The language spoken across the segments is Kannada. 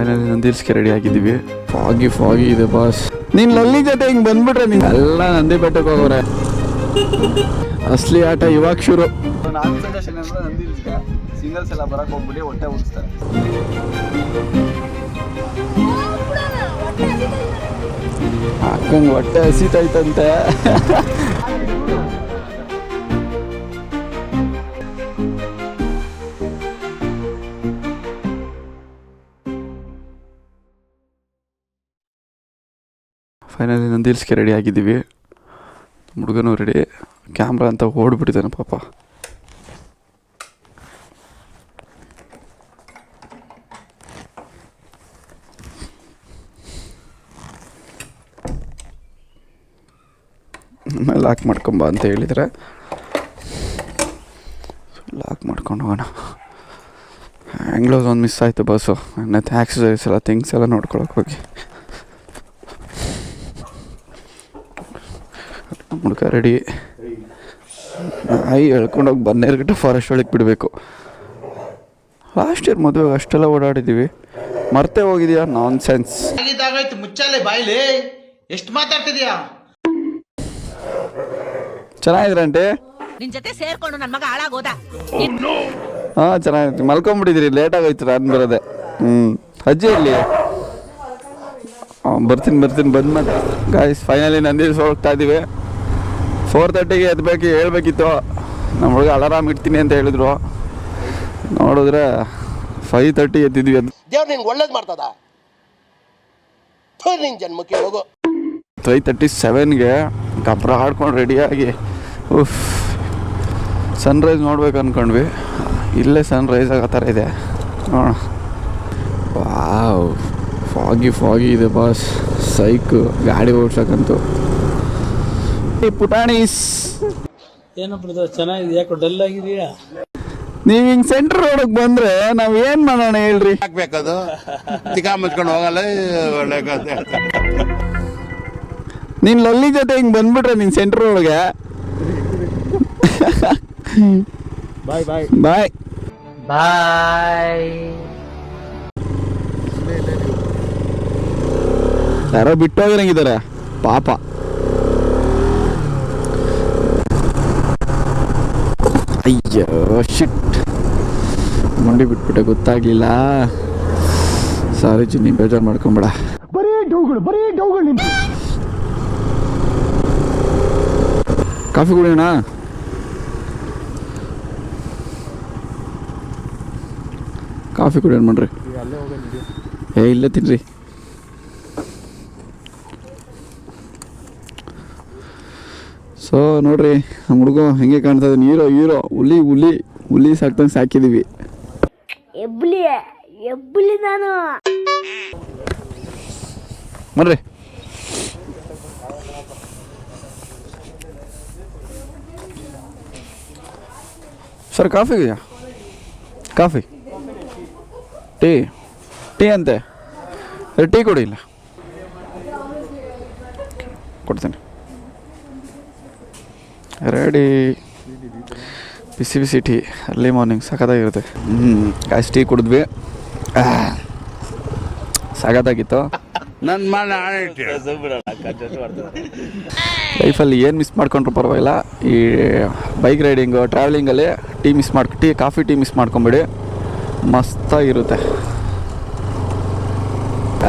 ಫೈನಲಿ ನಂದಿಲ್ಸ್ಗೆ ರೆಡಿ ಆಗಿದ್ದೀವಿ. ಫಾಗಿ ಇದೆ ಬಾಸ್. ನೀನ್ ಲಲ್ಲಿ ಜೊತೆ ಹಿಂಗ್ ಬಂದ್ಬಿಟ್ರೆ ನೀನ್ ಎಲ್ಲ ನಂದಿ ಬೆಟ್ಟಕ್ಕೆ ಹೋಗೋರೆ. ಅಸಲಿ ಆಟ ಇವಾಗ ಶುರು. ನಾನು ಸಜೆಷನ್ ಅಂದ್ರೆ ನಂದಿಲ್ಸ್ಗೆ ಸಿಂಗಲ್ಸ್ ಎಲ್ಲ ಬರಕ್ ಹೋಗ್ಬಿಟ್ಟು ಹೊಟ್ಟೆ ಉಳಿಸ್ತಾರೆ. ಅಕ್ಕಂಗೆ ಹೊಟ್ಟೆ ಹಸಿತೈತಂತೆ. ಫೈನಲಿ ನಂದಿಲ್ಸ್ಗೆ ರೆಡಿ ಆಗಿದ್ದೀವಿ. ಹುಡುಗನೂ ರೆಡಿ. ಕ್ಯಾಮ್ರಾ ಅಂತ ಓಡ್ಬಿಟ್ಟಿದ್ದಾನೆ ಪಾಪ. ಲಾಕ್ ಮಾಡ್ಕೊಂಬ ಅಂತ ಹೇಳಿದರೆ ಲಾಕ್ ಮಾಡ್ಕೊಂಡು ಹೋಗೋಣ. ಹ್ಯಾಂಗ್ಲೋಸ್ ಒಂದು ಮಿಸ್ ಆಯಿತು ಬಸ್ಸು. ಮತ್ತು ಆಕ್ಸಸರೀಸ್ ಎಲ್ಲ ಥಿಂಗ್ಸ್ ಎಲ್ಲ ನೋಡ್ಕೊಳಕ್ಕೆ ಹೋಗಿ ಹುಡುಗ ರೆಡಿ. ನಾಯಿ ಹೇಳ್ಕೊಂಡೋಗಿ ಬನ್ನೇರ್ಘಟ್ಟ ಫಾರೆಸ್ಟ್ ಒಳಗೆ ಬಿಡಬೇಕು. ಲಾಸ್ಟ್ ಇಯರ್ ಮದುವೆಗೆ ಅಷ್ಟೆಲ್ಲ ಓಡಾಡಿದ್ದೀವಿ, ಮರ್ತೇ ಹೋಗಿದ್ಯಾ? ನಾನ್ ಸೆನ್ಸ್. ಮುಚ್ಚಾಲೆ ಬಾಯ್ಲಿ ಎಷ್ಟು ಮಾತಾಡ್ತಿದ್ಯಾ? ಚೆನ್ನಾಗಿದ್ರೆ ಆಂಟಿ ನಿನ್ ಜೊತೆ ಸೇರ್ಕೊಂಡು ನನ್ನ ಮಗ ಹಾಳಾಗೋದ. ಹಾಂ ಚೆನ್ನಾಗಿತ್ತು. ಮಲ್ಕೊಂಡ್ಬಿಟ್ಟಿದ್ದೀರಿ, ಲೇಟ್ ಆಗೋಯ್ತು ನಾನು ಬರೋದೆ. ಅಜ್ಜಿ ಇಲ್ಲಿ ಬರ್ತೀನಿ ಬಂದು ಮತ್ತೆ ಗಾಯ್ಸ್ ಫೈನಲಿ ನಂದಿಲ್ಸ್ ಹೋಗ್ತಾ ಇದ್ದೀವಿ. 4:30ಗೆ ಎದ್ಬೇಕು, ಹೇಳ್ಬೇಕಿತ್ತು. ನಮ್ಮ ಹುಡುಗ ಅಲಾರಾಮ್ ಇಡ್ತೀನಿ ಅಂತ ಹೇಳಿದ್ರು. ನೋಡಿದ್ರೆ 5:30 ಎದ್ದಿದ್ವಿ. ಅದು ದೇವ್ರು ನಿನ್ಗೆ ಒಳ್ಳೇದು ಮಾಡ್ತದ. ನಿನ್ ಜನ್ಮಕ್ಕೆ ಹೋಗು. 5:37ಗೆ ಗಬ್ರ ಆಡ್ಕೊಂಡು ರೆಡಿಯಾಗಿ ಸನ್ರೈಸ್ ನೋಡ್ಬೇಕು ಅಂದ್ಕೊಂಡ್ವಿ. ಇಲ್ಲೇ ಸನ್ರೈಸ್ ಆಗೋ ಥರ ಇದೆ ನೋಡೋಣ. ವಾವ್, ಫಾಗಿ ಇದೆ ಬಾಸ್. ಸೈಕು ಗಾಡಿ ಓಡ್ಸಕ್ಕಂತೂ. ಪುಟಾಣೀಸ್ ಏನಪ್ಪ ಚೆನ್ನಾಗಿದೆ, ಯಾಕೋ ಡಲ್ ಆಗಿದೆಯಾ? ನೀವು ಹಿಂಗೆ ಸೆಂಟ್ರ್ ರೋಡಿಗೆ ಬಂದರೆ ನಾವು ಏನು ಮಾಡೋಣ ಹೇಳ್ರಿ? ಹಾಕ್ಬೇಕದು ತಿಕಾ ಮುಚ್ಕೊಂಡು ಹೋಗಲ್ಲ. ಒಳ್ಳೆ ನೀನು ಲಲ್ಲಿ ಜೊತೆ ಹಿಂಗೆ ಬಂದ್ಬಿಟ್ರೆ ನೀನು ಸೆಂಟ್ರ್ ರೋಡ್ಗೆ. ಬಾಯ್ ಬಾಯ್ ಬಾಯ್ ಬಾಯ್. ಯಾರೋ ಬಿಟ್ಟೋಗಿರಂಗಿದ್ದಾರೆ ಪಾಪ. ಅಯ್ಯೋ ಶಿಟ್, ಮಂಡಿ ಬಿಟ್ಬಿಟ್ಟೆ, ಗೊತ್ತಾಗ್ಲಿಲ್ಲ. ಸಾರಿ ಚಿನ್ನಿ, ಬೇಜಾರು ಮಾಡ್ಕೊಂಬೇಡ. ಬರೀ ಡೌಗಳು ಕಾಫಿ ಕುಡಿಯೋಣ? ಕಾಫಿ ಕುಡಿಯೋಣ ಮಾಡ್ರಿ. ಇಲ್ಲೇ ತಿನ್ರಿ. ಸೊ ನೋಡ್ರಿ ನಮ್ಮ ಹುಡುಗ ಹೆಂಗೆ ಕಾಣ್ತಾ ಇದ್ದಾನೆ. ಹೀರೋ ಹುಲಿ ಸಾಕ್ತಂಗೆ ಸಾಕಿದ್ದೀವಿ. ಎಬ್ಬಲಿ ನಾನು ಬರ್ರಿ. ಸರ್ ಕಾಫಿ ಇದೆಯಾ? ಕಾಫಿ ಟೀ ಅಂತೆ. ಟೀ ಕೊಡಿ. ಇಲ್ಲ ಕೊಡ್ತೇನೆ. ರೆಡಿ. ಬಿಸಿ ಟೀ ಅರ್ಲಿ ಮಾರ್ನಿಂಗ್ ಸಖತ್ತಾಗಿರುತ್ತೆ. ಗಾಯ್ಸ್ ಟೀ ಕುಡಿದ್ವಿ, ಸಖತ್ತಾಗಿತ್ತು. ನನ್ನ ಮನೆ ಲೈಫಲ್ಲಿ ಏನು ಮಿಸ್ ಮಾಡ್ಕೊಂಡ್ರು ಪರವಾಗಿಲ್ಲ. ಈ ಬೈಕ್ ರೈಡಿಂಗು ಟ್ರಾವೆಲಿಂಗಲ್ಲಿ ಕಾಫಿ ಟೀ ಮಿಸ್ ಮಾಡ್ಕೊಂಬಿಡಿ, ಮಸ್ತಾಗಿರುತ್ತೆ.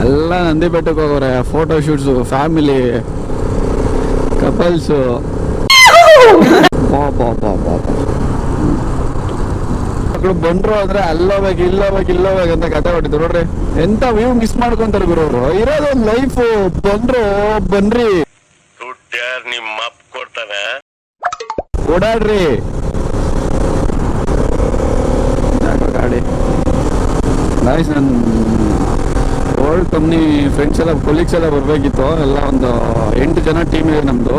ಎಲ್ಲ ನಂದಿ ಬೆಟ್ಟಕ್ಕೆ ಹೋಗೋರೆ, ಫೋಟೋ ಶೂಟ್ಸು, ಫ್ಯಾಮಿಲಿ, ಕಪಲ್ಸು. ಮಕ್ಕಳು ಬಂದ್ರು ಅಂದ್ರೆ ಅಲ್ಲೋಬೇಕು ಅಂತ ಕತೆ ಹೊಟ್ಟಿದ್ರು ನೋಡ್ರಿ. ಎಂತ ವ್ಯೂ ಮಿಸ್ ಮಾಡ್ಕೊಂತಾರೆ ಗುರು ಅವರು. ಇರೋದೊಂದು ಲೈಫು. ಬಂದ್ರು ಬನ್ರಿ, ನಿಮ್ಮ ಅಪ್ಪ ಕೊಡ್ತಾನೆ, ಓಡಾಡ್ರಿ. ಗಾಡಿ ನೈಸ್. ನನ್ನ ಓಲ್ಡ್ ಕಂಪ್ನಿ ಫ್ರೆಂಡ್ಸ್ ಎಲ್ಲ, ಕೊಲೀಗ್ಸ್ ಎಲ್ಲ ಬರಬೇಕಿತ್ತು. ಎಲ್ಲ ಒಂದು 8 ಜನ ಟೀಮ್ ಇದೆ ನಮ್ಮದು.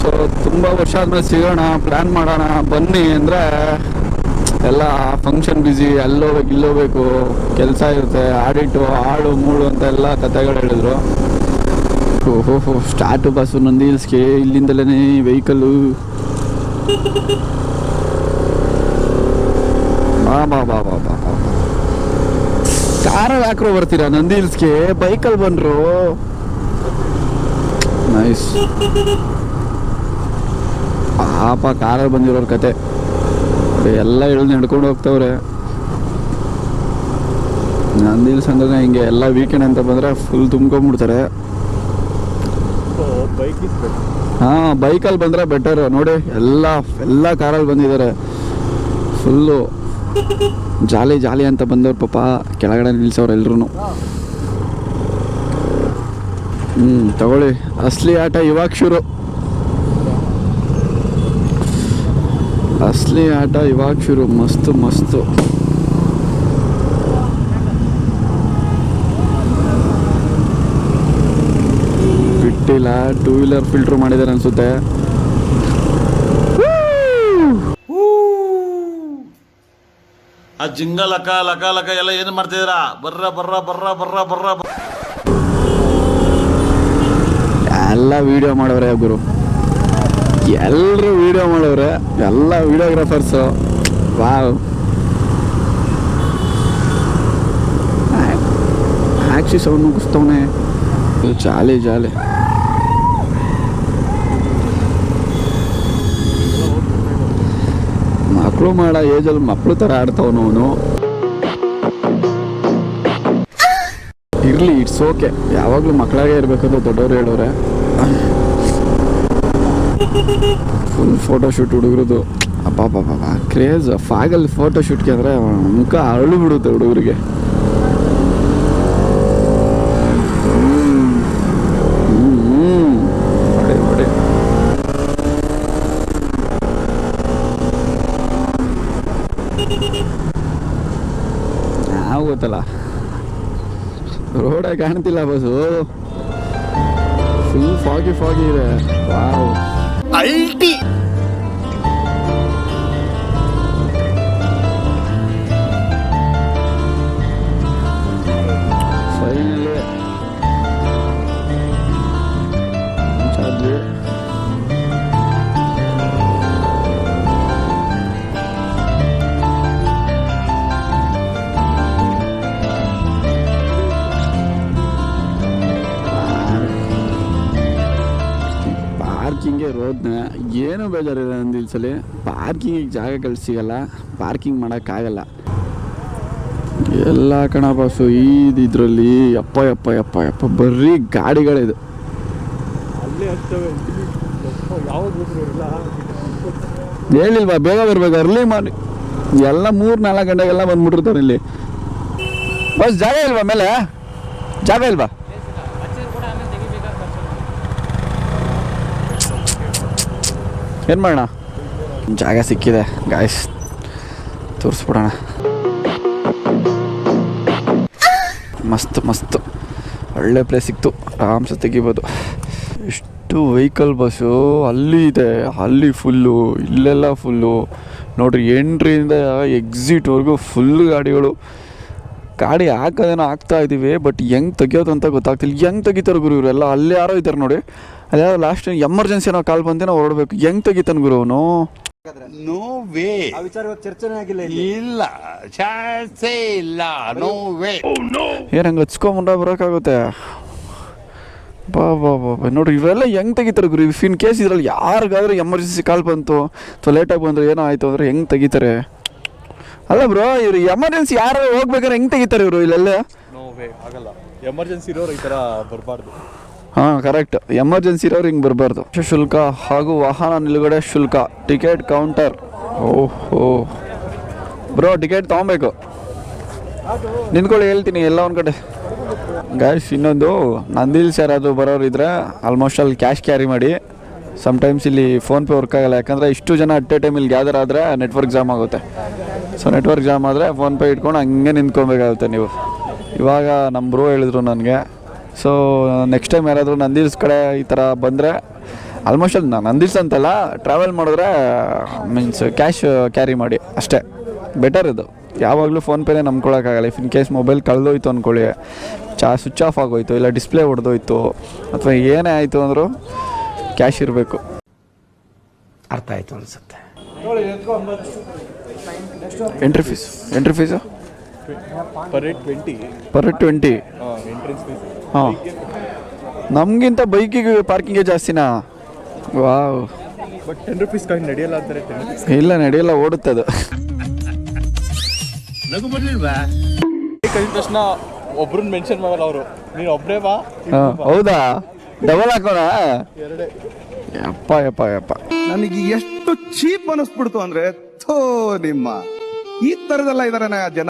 ಸೊ ತುಂಬ ವರ್ಷ ಆದ್ಮೇಲೆ ಸಿಗೋಣ, ಪ್ಲ್ಯಾನ್ ಮಾಡೋಣ ಬನ್ನಿ ಅಂದರೆ ಎಲ್ಲ ಫಂಕ್ಷನ್ ಬ್ಯುಸಿ, ಅಲ್ಲೋಗ್ಬೇಕು, ಕೆಲಸ ಇರುತ್ತೆ, ಆಡಿಟು, ಆಳು ಮೂಳು ಅಂತ ಎಲ್ಲ ಕತೆಗಳು ಹೇಳಿದ್ರು. ಸ್ಟಾರ್ಟು ಬಸ್ಸು ನಂದಿ ಹಿಲ್ಸ್ಗೆ, ಇಲ್ಲಿಂದಲೇ ವೆಹಿಕಲ್ಲು. ಬಾ ಬಾ ಬಾ ಬಾ ಬಾ ಕಾರಲ್ಲಿ ಹಾಕ್ರೋ ಬರ್ತೀರಾ ನಂದಿ ಹಿಲ್ಸ್ಗೆ, ಬೈಕಲ್ಲಿ ಬಂದ್ರು. ನೈಸ್. ಪಾಪ ಕಾರಲ್ಲಿ ಬಂದಿರೋರ ಕತೆ ಎಲ್ಲ ಇಳಿದು ನಡ್ಕೊಂಡು ಹೋಗ್ತವ್ರೆ. ನಂದಿ ಹಿಲ್ಸ್ ಅಂದ್ರೆ ಹಿಂಗೆ ಎಲ್ಲ ವೀಕೆಂಡ್ ಅಂತ ಬಂದರೆ ಫುಲ್ ತುಂಬ್ಕೊಂಡ್ಬಿಡ್ತಾರೆ. ಹಾಂ, ಬೈಕಲ್ಲಿ ಬಂದರೆ ಬೆಟರ್ ನೋಡಿ. ಎಲ್ಲ ಕಾರಲ್ಲಿ ಬಂದಿದ್ದಾರೆ. ಫುಲ್ಲು ಜಾಲಿ ಜಾಲಿ ಅಂತ ಬಂದವ್ರು ಪಾಪ ಕೆಳಗಡೆ ನಿಲ್ಸವ್ರು ಎಲ್ರೂ. ತಗೊಳ್ಳಿ, ಅಸಲಿ ಆಟ ಇವಾಗ ಶುರು. ಅಸಲಿ ಆಟ ಇವಾಗ ಶುರು. ಮಸ್ತು ಮಸ್ತು. ಬಿಟ್ಟಿಲ್ಲ, 2 ವೀಲರ್ ಫಿಲ್ಟ್ರ್ ಮಾಡಿದ್ದಾರೆ ಅನ್ಸುತ್ತೆ. ಆ ಜಿಂಗ ಲಕ ಲಕ ಲಕ ಎಲ್ಲ ಏನು ಮಾಡ್ತಿದ್ದೀರಾ? ಬರ್ರ ಬರ್ರ ಬರ್ರ ಬರ್ರ ಬರ್ರ. ಎಲ್ಲ ವಿಡಿಯೋ ಮಾಡವ್ರೆ ಗುರು, ಎಲ್ಲರೂ ವಿಡಿಯೋ ಮಾಡವ್ರೆ, ಎಲ್ಲ ವಿಡಿಯೋಗ್ರಾಫರ್ಸು. ವಾವ್, ಆಕ್ಸಿಸ್ ಅವನು ಮುಗಿಸ್ತವನೆ. ಜಾಲಿ ಜಾಲಿ. ಮಕ್ಕಳು ಮಾಡೋ ಏಜಲ್ಲಿ ಮಕ್ಕಳು ಥರ ಆಡ್ತಾವನು ಅವನು. ಇರಲಿ, ಇಟ್ಸ್ ಓಕೆ. ಯಾವಾಗಲೂ ಮಕ್ಕಳಾಗೆ ಇರಬೇಕಂತ ದೊಡ್ಡವರು ಹೇಳೋರೆ. Full photoshoot ಹುಡುಗರದು. ಅಪ್ಪ ಕ್ರೇಜ್. ಫಾಗಲ್ಲಿ ಫೋಟೋಶೂಟ್ಗೆ ಅಂದರೆ ಮುಖ ಅರಳು ಬಿಡುತ್ತೆ ಹುಡುಗರಿಗೆ. ಹೊಡೆ ನಾವು ಗೊತ್ತಲ್ಲ, ರೋಡೇ ಕಾಣ್ತಿಲ್ಲ ಬಸ್ಸು. ಫುಲ್ ಫಾಗಿ ಇದೆ. ವಾವ್, ಅಲ್ಟಿ ಫೈನಲಿ ಚಾರ್ಜ್. ಪಾರ್ಕಿಂಗ್ಗೆ ರೋದ್ನ ಏನೂ ಬೇಜಾರಿದೆ ನಂದಿ ಹಿಲ್ಸಲ್ಲಿ. ಪಾರ್ಕಿಂಗಿಗೆ ಜಾಗಗಳು ಸಿಗಲ್ಲ, ಪಾರ್ಕಿಂಗ್ ಮಾಡೋಕ್ಕಾಗಲ್ಲ. ಎಲ್ಲ ಕಣ ಬಸ್ಸು ಇದರಲ್ಲಿ ಯಪ್ಪ ಯಪ್ಪ ಯಪ್ಪ ಯಪ್ಪ ಬರೀ ಗಾಡಿಗಳಿದು. ಹೇಳಿಲ್ವಾ ಬೇಗ ಬರ್ಬೇಕು, ಅರ್ಲಿ ಮಾಡಿ. ಎಲ್ಲ 3-4 ಗಂಟೆಗೆಲ್ಲ ಬಂದ್ಬಿಟ್ಟಿರ್ತಾರೆ ಇಲ್ಲಿ. ಬಸ್ ಜಾಗ ಇಲ್ವಾ ಮೇಲೆ? ಜಾಗ ಇಲ್ವಾ? ಏನು ಮಾಡೋಣ? ಜಾಗ ಸಿಕ್ಕಿದೆ ಗಾಯ್ಸ್, ತೋರಿಸ್ಬಿಡೋಣ. ಮಸ್ತ್ ಮಸ್ತ್ ಒಳ್ಳೆ ಪ್ಲೇಸ್ ಸಿಕ್ತು, ಆರಾಮ್ಸೆ ತೆಗಿಬೋದು. ಎಷ್ಟು ವೆಹಿಕಲ್ ಬಸ್ಸು ಅಲ್ಲಿ ಇದೆ, ಅಲ್ಲಿ ಫುಲ್ಲು, ಇಲ್ಲೆಲ್ಲ ಫುಲ್ಲು ನೋಡ್ರಿ. ಎಂಟ್ರಿಯಿಂದ ಎಕ್ಸಿಟ್ವರೆಗೂ ಫುಲ್ ಗಾಡಿಗಳು. ಗಾಡಿ ಹಾಕೋದೇನೋ ಹಾಕ್ತಾ ಇದ್ದೀವಿ, ಬಟ್ ಹೆಂಗೆ ತೆಗಿಯೋದು ಅಂತ ಗೊತ್ತಾಗ್ತಿಲ್ಲ. ಹೆಂಗೆ ತೆಗಿತಾರೆ ಗುರು ಇವರೆಲ್ಲ? ಅಲ್ಲಿ ಯಾರೋ ಇದ್ದಾರೆ ನೋಡಿ, ಅದೇ ಲಾಸ್ಟ್ ಎಮರ್ಜೆನ್ಸಿ ಏನೋ ಕಾಲ್ ಬಂದೇನೋ ಹೊರಡ್ಬೇಕು. ಹೆಂಗೆ ತೆಗಿತಾನೆ ಗುರು ಅವನು? No way. ಆ ವಿಚಾರವಾಗಿ ಚರ್ಚೆನೇ ಆಗಿಲ್ಲ. ಇಲ್ಲ, ಚಾನ್ಸೇ ಇಲ್ಲ. No way. ಏನು ಹಂಗೆ ಹಚ್ಕೊಂಬಂಡ ಬರೋಕ್ಕಾಗುತ್ತೆ? ಬಾ ನೋಡ್ರಿ, ಇವೆಲ್ಲ ಹೆಂಗೆ ತೆಗಿತಾರೆ ಗುರು? ಇಫ್ ಇನ್ ಕೇಸ್ ಇದ್ರಲ್ಲಿ ಯಾರಿಗಾದ್ರೂ ಎಮರ್ಜೆನ್ಸಿ ಕಾಲ್ ಬಂತು ಅಥವಾ ಲೇಟಾಗಿ ಬಂದರೆ ಏನೋ ಆಯಿತು ಅಂದರೆ ಹೆಂಗೆ ತೆಗಿತಾರೆ? ಅಲ್ಲ ಬ್ರೋ, ಇವ್ರು ಎಮರ್ಜೆನ್ಸಿ ಯಾರು ಹೋಗ್ಬೇಕಾದ್ರೆ ಹೆಂಗೆ ತೆಗಿತಾರೆ ಇವರು ಇಲ್ಲೆಲ್ಲ? ಆಗಲ್ಲ, ಎಮರ್ಜೆನ್ಸಿ ಇರೋರು ಈ ಥರ ಬರಬಾರ್ದು. ಹಾಂ, ಕರೆಕ್ಟ್. ಎಮರ್ಜೆನ್ಸಿ ಇರೋರು ಹಿಂಗೆ ಬರಬಾರ್ದು. ಶುಲ್ಕ ಹಾಗೂ ವಾಹನ ನಿಲುಗಡೆ ಶುಲ್ಕ, ಟಿಕೆಟ್ ಕೌಂಟರ್. ಓಹೋ ಬ್ರೋ, ಟಿಕೆಟ್ ತೊಗೊಬೇಕು. ನಿಂತ್ಕೊಳ್ಳಿ, ಹೇಳ್ತೀನಿ ಎಲ್ಲ ಒಂದು ಕಡೆ. ಗಾಯ್ಸ್, ಇನ್ನೊಂದು ನಂದಿ ಹಿಲ್ಸ್ ಯಾರಾದರೂ ಬರೋರು ಇದ್ದರೆ ಆಲ್ಮೋಸ್ಟ್ ಅಲ್ಲಿ ಕ್ಯಾಶ್ ಕ್ಯಾರಿ ಮಾಡಿ. ಸಮ್ಟೈಮ್ಸ್ ಇಲ್ಲಿ ಫೋನ್ಪೇ ವರ್ಕ್ ಆಗಲ್ಲ, ಯಾಕಂದರೆ ಇಷ್ಟು ಜನ ಅಟ್ ಎ ಟೈಮ್ ಇಲ್ಲಿ ಗ್ಯಾದರ್ ಆದರೆ ನೆಟ್ವರ್ಕ್ ಜಾಮ್ ಆಗುತ್ತೆ. ಸೊ ನೆಟ್ವರ್ಕ್ ಜಾಮ್ ಆದರೆ ಫೋನ್ಪೇ ಇಟ್ಕೊಂಡು ಹಂಗೆ ನಿಂತ್ಕೊಬೇಕಾಗುತ್ತೆ ನೀವು. ಇವಾಗ ನಮ್ಮ ಬ್ರೋ ಹೇಳಿದ್ರು ನನಗೆ. ಸೊ ನೆಕ್ಸ್ಟ್ ಟೈಮ್ ಯಾರಾದರೂ ನಂದಿ ಹಿಲ್ಸ್ ಕಡೆ ಈ ಥರ ಬಂದರೆ, ಆಲ್ಮೋಸ್ಟ್ ಅಲ್ಲಿ ನಂದಿ ಹಿಲ್ಸ್ ಅಂತಲ್ಲ, ಟ್ರಾವೆಲ್ ಮಾಡಿದ್ರೆ ಮೀನ್ಸ್ ಕ್ಯಾಶ್ ಕ್ಯಾರಿ ಮಾಡಿ ಅಷ್ಟೇ, ಬೆಟರ್ ಇದು. ಯಾವಾಗಲೂ ಫೋನ್ಪೇನೇ ನಂಬ್ಕೊಳಕ್ಕಾಗಲ್ಲ. ಇಫ್ ಇನ್ ಕೇಸ್ ಮೊಬೈಲ್ ಕಳೆದೋಯ್ತು ಅಂದ್ಕೊಳ್ಳಿ, ಸ್ವಿಚ್ ಆಫ್ ಆಗೋಯ್ತು, ಇಲ್ಲ ಡಿಸ್ಪ್ಲೇ ಹೊಡೆದೋಯ್ತು, ಅಥವಾ ಏನೇ ಆಯಿತು ಅಂದರೂ ಕ್ಯಾಶ್ ಇರಬೇಕು. ಅರ್ಥ ಆಯ್ತು ಅನ್ಸುತ್ತೆ. Entry fees per head 20 per 20. Entrance fees. ಹಾಂ, ನಮಗಿಂತ ಬೈಕಿಗೆ ಪಾರ್ಕಿಂಗೇ ಜಾಸ್ತಿನಾ? ವಾವ್. ಬಟ್ 10 ರೂಪೀಸ್ ಕಾಯಿನ್ ನಡೆಯಲ್ಲ ಅಂತಾರೆ. 10 ರೂಪೀಸ್ ಇಲ್ಲ, ನಡೆಯಲ್ಲ, ಓಡುತ್ತೆ ಅದು. ಕಳಿದ ತಕ್ಷಣ ಒಬ್ರನ್ನ ಮೆನ್ಷನ್ ಮಾಡಲ್ಲ ಅವರು, ನೀನು ಒಬ್ಬರೇ ಬಾ. ಹಾಂ, ಹೌದಾ? ಡಬಲ್ ಹಾಕೋಣ? ಎರಡೇ. ಯಪ್ಪ. ನನಗೆ ಎಷ್ಟು ಚೀಪ್ ಅನಿಸ್ಬಿಡ್ತು ಅಂದ್ರೆ, ಥೋ ನಿಮ್ಮ ಈ ತರದೆಲ್ಲ ಇದಾರೆ ಜನ.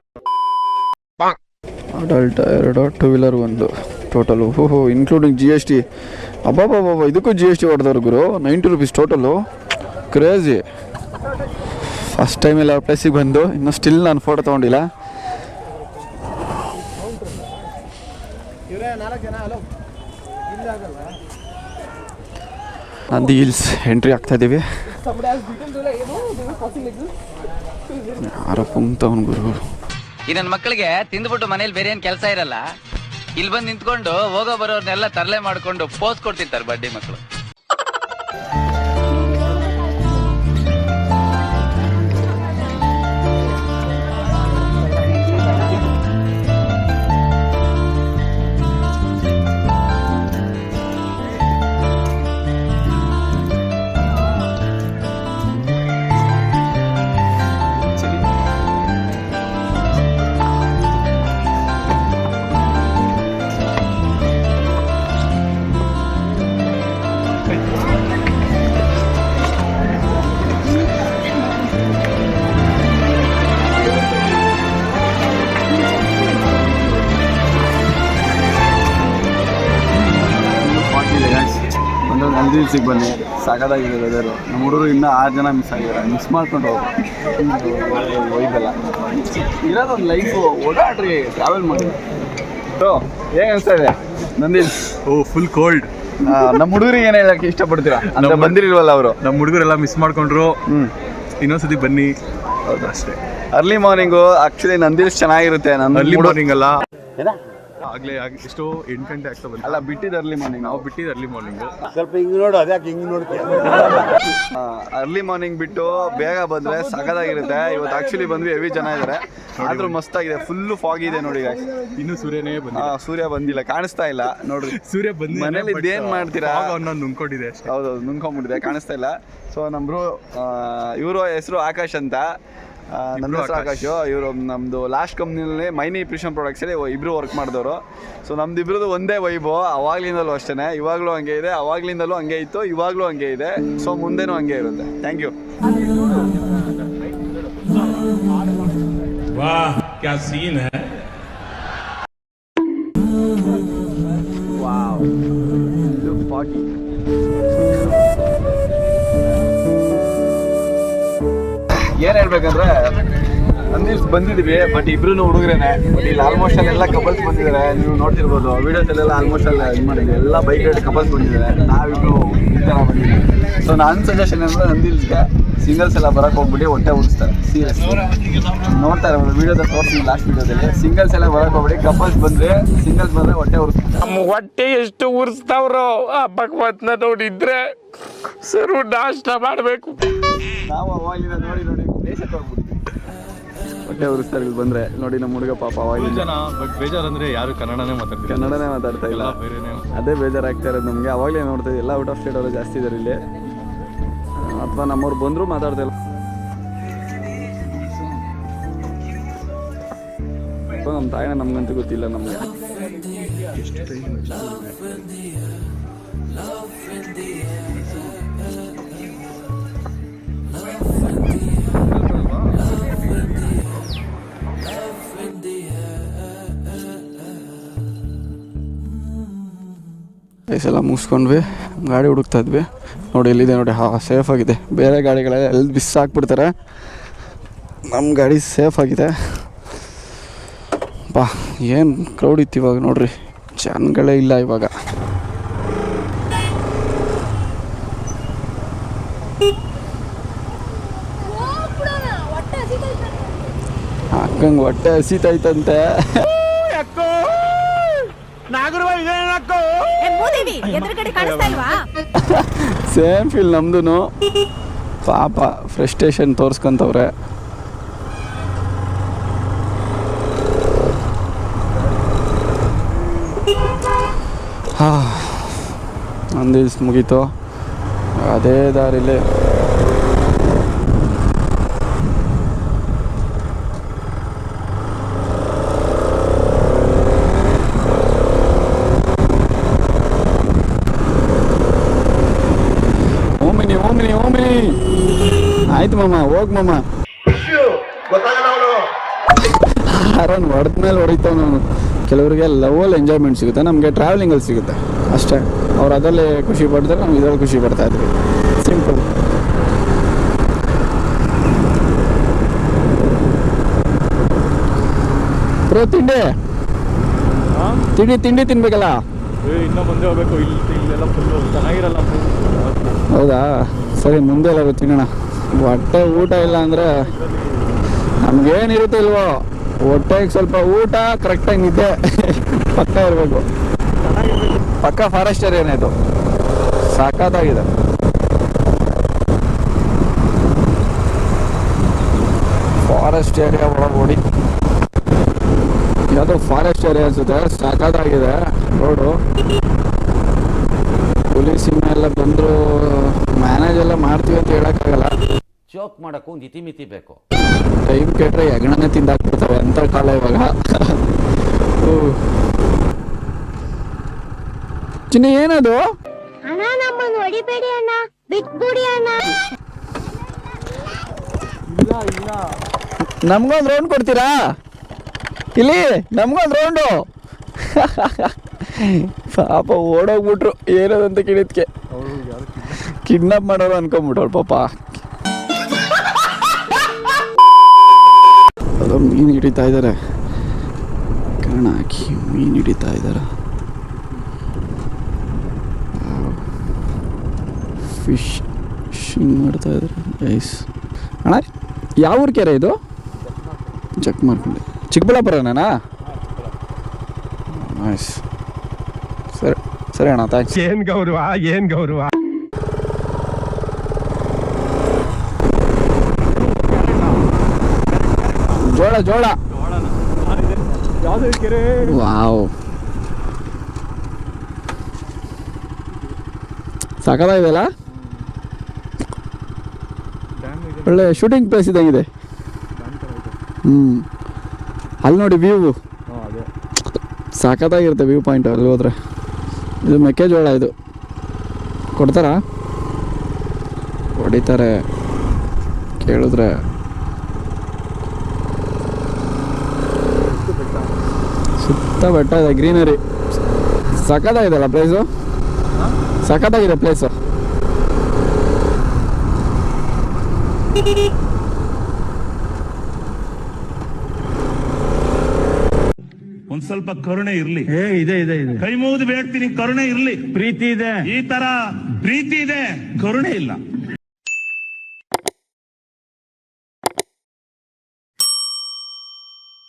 Adult 2, 2 wheeler 1 total. ಓಹೋ, ಇನ್ಕ್ಲೂಡಿಂಗ್ GST. ಅಬ್ಬಾಬಾಬಾ, ಇದಕ್ಕೂ GST ಹೊಡೆದವ್ರು ಗುರು. 90 rupees total. Crazy. First time ಎಲ್ಲ ಪ್ಲೇಸಿಗೆ ಬಂದು ಇನ್ನೂ ಸ್ಟಿಲ್ ನಾನು ಫೋಟೋ ತೊಗೊಂಡಿಲ್ಲ. ನಂದಿ ಹಿಲ್ಸ್ ಎಂಟ್ರಿ ಆಗ್ತಾ ಇದ್ದೀವಿ. ಯಾರೋ ಪುಂಕ್ತವನ್ ಗುರು. ಈ ನನ್ನ ಮಕ್ಕಳಿಗೆ ತಿಂದ್ಬಿಟ್ಟು ಮನೇಲಿ ಬೇರೆ ಏನ್ ಕೆಲಸ ಇರಲ್ಲ, ಇಲ್ಲಿ ಬಂದು ನಿಂತ್ಕೊಂಡು ಹೋಗೋ ಬರೋರ್ನೆಲ್ಲ ತರಲೆ ಮಾಡ್ಕೊಂಡು ಪೋಸ್ ಕೊಡ್ತಿರ್ತಾರೆ ಬಡ್ಡಿ ಮಕ್ಕಳು. ನಂದಿ ಹಿಲ್ಸಿಗೆ ಬನ್ನಿ, ಸಾಕಾಗಿದೆ ವೆದರು. ನಮ್ಮ ಹುಡುಗರು ಇನ್ನೂ 6 ಜನ ಮಿಸ್ ಆಗಿದ್ದಾರೆ. ಮಿಸ್ ಮಾಡ್ಕೊಂಡು ಹೋಗಿದ್ದಲ್ಲ. ಇರೋದೊಂದು ಲೈಫು, ಓಡಾಡ್ರಿ, ಟ್ರಾವೆಲ್ ಮಾಡಿ. ಹೇಗೆ ಅನಿಸ್ತಾ ಇದೆ ನಂದಿ ಹಿಲ್ಸ್? Full cold. ನಮ್ಮ ಹುಡುಗರಿಗೆ ಏನು ಹೇಳಕ್ಕೆ ಇಷ್ಟಪಡ್ತೀರಾ? ಅಂತ ಬಂದಿರಲ್ವಲ್ಲ ಅವರು. ನಮ್ಮ ಹುಡುಗರೆಲ್ಲ ಮಿಸ್ ಮಾಡ್ಕೊಂಡ್ರು. ಇನ್ನೊಂದ್ಸತಿ ಬನ್ನಿ. ಹೌದು, ಅಷ್ಟೇ. Early morning actually Nandi hills ಚೆನ್ನಾಗಿರುತ್ತೆ. ಅರ್ಲಿ ಮಾರ್ನಿಂಗ್ ಅಲ್ಲ, ಆಗ್ಲೇ ಎಷ್ಟೋ 8 ಗಂಟೆ ಆಗ್ತಾ ಬಂತು. ಅಲ್ಲ, ಬಿಟ್ಟಿದ್ದು ಅರ್ಲಿ ಮಾರ್ನಿಂಗ್. ನಾವು ಬಿಟ್ಟಿದ್ದು ಅರ್ಲಿ ಮಾರ್ನಿಂಗ್. ಸ್ವಲ್ಪ ಹಿಂಗೆ ನೋಡು, ಅದ್ಯಾಕೆ ಹಿಂಗೆ ನೋಡ್ತೀಯ? ಅರ್ಲಿ ಮಾರ್ನಿಂಗ್ ಬಿಟ್ಟು ಬೇಗ ಬಂದ್ರೆ ಸಖತ್ತಾಗಿರುತ್ತೆ. ಇವತ್ತು ಆಕ್ಚುಲಿ ಬಂದ್ವಿ, ಹೆವಿ ಜನ ಇದ್ದಾರೆ, ಆದ್ರೂ ಮಸ್ತಾಗಿದೆ. ಫುಲ್ಲು ಫಾಗ್ ಇದೆ ನೋಡಿ. ಇನ್ನು ಸೂರ್ಯನೇ ಬಂದಿಲ್ಲ. ಸೂರ್ಯ ಬಂದಿಲ್ಲ, ಕಾಣಿಸ್ತಾ ಇಲ್ಲ ನೋಡ್ರಿ. ಸೂರ್ಯ ಬಂದಿಲ್ಲ, ಮನೇಲಿ ಇದೇನ್ ಮಾಡ್ತೀರಾ? ನುಂಗ್ಕೊಂಡಿದೆ ಅಷ್ಟೇ. ಹೌದೌದು, ನುಂಗ್ಕೊಂಡ್ಬಿಟ್ಟಿದೆ, ಕಾಣಿಸ್ತಾ ಇಲ್ಲ. ಸೊ ನಮ್ರು ಇವರು ಹೆಸರು ಆಕಾಶ್ ಅಂತ. ನನ್ನ ಹೆಸರು ಆಕಾಶ್. ಇವರು ನಮ್ಮದು ಲಾಸ್ಟ್ ಕಂಪ್ನಿಯಲ್ಲಿ ಮೈನಿ ಪ್ರಿಷನ್ ಪ್ರಾಡಕ್ಟ್ಸಲ್ಲಿ ಇಬ್ಬರು ವರ್ಕ್ ಮಾಡಿದವರು. ಸೊ ನಮ್ದಿಬ್ರದ್ದು ಒಂದೇ ವೈಬು. ಅವಾಗ್ಲಿಂದಲೂ ಅಷ್ಟೇ, ಇವಾಗಲೂ ಹಂಗೆ ಇದೆ, ಅವಾಗ್ಲಿಂದಲೂ ಹಂಗೆ ಇತ್ತು, ಇವಾಗಲೂ ಹಂಗೆ ಇದೆ. ಸೊ ಮುಂದೆನೂ ಹಂಗೆ ಇರುತ್ತೆ. Thank you. ವಾಹ್, ಕ್ಯಾ ಸೀನ್ ಹೈ. ವಾವ್, ಇದು ಫಾಗಿ. ಏನ್ ಹೇಳ್ಬೇಕಂದ್ರೆ, ನಂದಿ ಹಿಲ್ಸ್ ಬಂದಿದ್ವಿ, ಬಟ್ ಇಬ್ರು ಹುಡುಗರೇನೆ. ಬಟ್ ಇಲ್ಲಿ ಆಲ್ಮೋಸ್ಟ್ ಅಲ್ಲೆಲ್ಲ ಕಪಲ್ಸ್ ಬಂದಿದ್ದಾರೆ. ನೀವು ನೋಡ್ತಿರ್ಬೋದು ವಿಡಿಯೋಸಲ್ಲೆಲ್ಲ ಆಲ್ಮೋಸ್ಟ್ ಅಲ್ಲಿ ಇದು ಮಾಡಿದ್ವಿ. ಎಲ್ಲ ಬೈಕ್ ರೈಡ್ ಕಪಲ್ಸ್ ಬಂದಿದ್ದಾರೆ, ನಾವಿಬ್ರು ಈ ಥರ ಬಂದಿದ್ವಿ. ಸೊ ನನ್ನ ಸಜೆಷನ್ ಅಂದರೆ ನಂದಿ ಹಿಲ್ಸ್ಗೆ ಸಿಂಗಲ್ಸ್ ಎಲ್ಲ ಬರೋಕೆ ಹೋಗ್ಬಿಟ್ಟು ಹೊಟ್ಟೆ ಉರಿಸ್ತಾರೆ. ಸೀರಿಯಸ್ ನೋಡ್ತಾ ಇರೋದು ವಿಡಿಯೋದಲ್ಲಿ ತೋರಿಸ್ತೀನಿ, ಲಾಸ್ಟ್ ವಿಡಿಯೋದಲ್ಲಿ. ಸಿಂಗಲ್ಸ್ ಎಲ್ಲ ಬರೋಕೆ ಹೋಗ್ಬಿಟ್ಟು ಕಪಲ್ಸ್ ಬಂದರೆ, ಸಿಂಗಲ್ಸ್ ಬಂದರೆ ಹೊಟ್ಟೆ ಉರಿಸ್ತಾರೆ. ನಮ್ಮ ಹೊಟ್ಟೆ ಎಷ್ಟು ಉರಿಸ್ತಾವ್ರೋ ಆ ಭಗವತ್ನ ನೋಡಿದ್ರೆ ಸರು ನಾಷ್ಟ ಮಾಡಬೇಕು. ನಾವು ಅವಾಗಿಂದ ನೋಡಿ ದೇಶ ತಗೊಂಡ್ಬಿಡ್ತೀವಿ, ಹೊಟ್ಟೆ ಉರಿಸ್ತಾರೆ ಇಲ್ಲಿ ಬಂದರೆ. ನೋಡಿ ನಮ್ಮ ಹುಡುಗ ಪಾಪ ಅವಾಗಿನ ಜನ. ಬಟ್ ಬೇಜಾರಂದ್ರೆ ಯಾರು ಕನ್ನಡನೇ ಮಾತಾಡ್ತಾ ಇಲ್ಲ. ಅದೇ ಬೇಜಾರಾಗ್ತಾ ಇರೋದು ನಮಗೆ. ಅವಾಗಲೇ ನೋಡ್ತೀವಿ ಎಲ್ಲ ಔಟ್ ಆಫ್ ಸ್ಟೇಟ್ ಅವರು ಜಾಸ್ತಿ ಇದ್ದಾರೆ ಇಲ್ಲಿ, ಅಥವಾ ನಮ್ಮವ್ರು ಬಂದರೂ ಮಾತಾಡ್ತಾ ಇಲ್ಲ. ನಮ್ಮ ತಾಯಿನ ನಮ್ಗಂತೂ ಗೊತ್ತಿಲ್ಲ ನಮಗೆ. ಎಲ್ಲ ಮುಗಿಸ್ಕೊಂಡ್ವಿ, ಗಾಡಿ ಹುಡುಕ್ತಾ ಇದ್ವಿ. ನೋಡಿ ಎಲ್ಲಿದೆ ನೋಡಿ, ಸೇಫ್ ಆಗಿದೆ. ಬೇರೆ ಗಾಡಿಗಳೆಲ್ಲ ಎಲ್ಲಿ ಬಿಸಾಕ್ಬಿಡ್ತಾರೆ, ನಮ್ಮ ಗಾಡಿ ಸೇಫ್ ಆಗಿದೆ. ಬಾ, ಏನು ಕ್ರೌಡ್ ಇತ್ತು ಇವಾಗ ನೋಡ್ರಿ, ಜನಗಳೇ ಇಲ್ಲ ಇವಾಗ. ಅಕ್ಕಂಗೆ ಹೊಟ್ಟೆ ಹಸಿತೈತಂತೆ. ಸೇಮ್ ಫೀಲ್ ನಮ್ದು. ಪಾಪ ಫ್ರಸ್ಟ್ರೇಷನ್ ತೋರಿಸ್ಕೊಂತವ್ರೆ. ಒಂದು ದಿವ್ಸ ಮುಗೀತು. ಅದೇ ದಾರಿಲಿ ಓಮಿನಿ ಆಯ್ತು ಮಾಮ, ಹೋಗ್ ಮಾಮ. ಹಾರನ್ ಹೊಡೆದ್ಮೇಲೆ ಹೊಡಿತಾವ ನಾವು. ಕೆಲವರಿಗೆ ಲವಲ್ಲಿ ಎಂಜಾಯ್ಮೆಂಟ್ ಸಿಗುತ್ತೆ, ನಮಗೆ ಟ್ರಾವೆಲಿಂಗಲ್ಲಿ ಸಿಗುತ್ತೆ ಅಷ್ಟೇ. ಅವ್ರು ಅದರಲ್ಲಿ ಖುಷಿ ಪಡ್ತಾರೆ, ನಾವು ಇದರಲ್ಲಿ ಖುಷಿ ಪಡ್ತಾ ಇದ್ವಿ. ಸಿಂಪಲ್. ಬ್ರೋ ತಿಂಡಿ ತಿನ್ಬೇಕಲ್ಲ. ಇನ್ನೂ ಮುಂದೆ ಹೋಗ್ಬೇಕು, ಇಲ್ಲೆಲ್ಲ ಫುಲ್ಲು ಚೆನ್ನಾಗಿರಲ್ಲ. ಹೌದಾ, ಸರಿ ಮುಂದೆ ಎಲ್ಲ ತಿನ್ನೋಣ. ಹೊಟ್ಟೆ ಊಟ ಇಲ್ಲ ಅಂದರೆ ನಮಗೇನಿರುತ್ತೆ ಇಲ್ವೋ, ಹೊಟ್ಟೆಗೆ ಸ್ವಲ್ಪ ಊಟ, ಕರೆಕ್ಟಾಗಿ ನಿದ್ದೆ ಪಕ್ಕ ಇರಬೇಕು. ಪಕ್ಕ ಫಾರೆಸ್ಟ್ ಏರಿಯಾನೇ ಇದು, ಸಾಕಾಗಿದೆ. ಫಾರೆಸ್ಟ್ ಏರಿಯಾ ಒಳಗೆ ಓಡಿ, ಯಾವುದೋ ಫಾರೆಸ್ಟ್ ಏರಿಯಾ ಅನ್ಸುತ್ತೆ. ಸಾಕಾಗಿದೆ ರೋಡು. ಪೊಲೀಸ್ ಎಲ್ಲ ಬಂದರು ಮ್ಯಾನೇಜ್ ಎಲ್ಲ ಮಾಡ್ತೀವಿ ಅಂತ ಹೇಳೋಕ್ಕಾಗಲ್ಲ. ಜೋಕ್ ಮಾಡಕ್ಕೂ ಒಂದು ಇತಿಮಿತಿ ಬೇಕು. ಟೈಮ್ ಕೆಟ್ಟರೆ ಹೆಗಣನೆ ತಿಂದಾಕ್ಬಿಡ್ತವೆ ಅಂತ ಕಾಲ ಇವಾಗ. ಚಿನ್ನ ಏನದು? ನಮ್ಗೊಂದು ರೌಂಡ್ ಕೊಡ್ತೀರಾ ಇಲ್ಲಿ? ನಮ್ಗೊಂದು ರೌಂಡು. ಪಾಪ ಓಡೋಗ್ಬಿಟ್ರು ಏನದಂತ ಕೇಳಿದ್ಕೆ. ಕಿಡ್ನಾಪ್ ಮಾಡೋರು ಅನ್ಕೊಂಬಿಟ್ಟವ್ರು ಪಾಪ. ಅದು ಮೀನು ಹಿಡಿತಾ ಇದ್ದಾರೆ, ಕಣ ಹಾಕಿ ಮೀನು ಹಿಡಿತಾ ಇದ್ದಾರೆ. ಫಿಶಿಂಗ್ ಮಾಡ್ತಾ ಇದ್ದಾರೆ ಗೈಸ್. ಅಣ್ಣ ಯಾವ ಊರು ಕೆರೆ ಇದು? ಚೆಕ್ ಮಾಡ್ಕೊಂಡೆ. ಚಿಕ್ಕಬಳ್ಳಾಪುರನೇನಾ? ನೈಸ್. ಸರಿ ಅಣ್ಣ, ಥ್ಯಾಂಕ್ಸ್. ಏನ್ ಗೌರವ. ಜೋಳ ವಾವ್, ಸಾಕಾಗಿದೆಯಲ್ಲ. ಒಳ್ಳೆ ಶೂಟಿಂಗ್ ಪ್ಲೇಸ್ ಇದ್ದಂಗಿದೆ. ಅಲ್ಲಿ ನೋಡಿ ವ್ಯೂ ಸಾಕಾಗಿರುತ್ತೆ, ವ್ಯೂ ಪಾಯಿಂಟ್. ಅಲ್ಲಿ ಹೋದ್ರೆ ಇದು ಮೆಕ್ಕೆಜೋಳ, ಇದು ಕೊಡ್ತಾರಾ? ಹೊಡಿತಾರೆ ಕೇಳಿದ್ರೆ. ಸುತ್ತ ಬೆಟ್ಟ ಇದೆ, ಗ್ರೀನರಿ. ಸಖತ್ತಾಗಿದೆಯಲ್ಲ ಪ್ಲೇಸು, ಸಖತ್ತಾಗಿದೆ ಪ್ಲೇಸು. ಒಂದ್ ಸ್ವಲ್ಪ ಕರುಣೆ ಇರ್ಲಿ. ಇದೆ ಕೈ ಮುಗಿದು ಬೇಡ್ತೀನಿ, ಕರುಣೆ ಇರ್ಲಿ. ಪ್ರೀತಿ ಇದೆ, ಈ ತರ ಪ್ರೀತಿ ಇದೆ, ಕರುಣೆ ಇಲ್ಲ.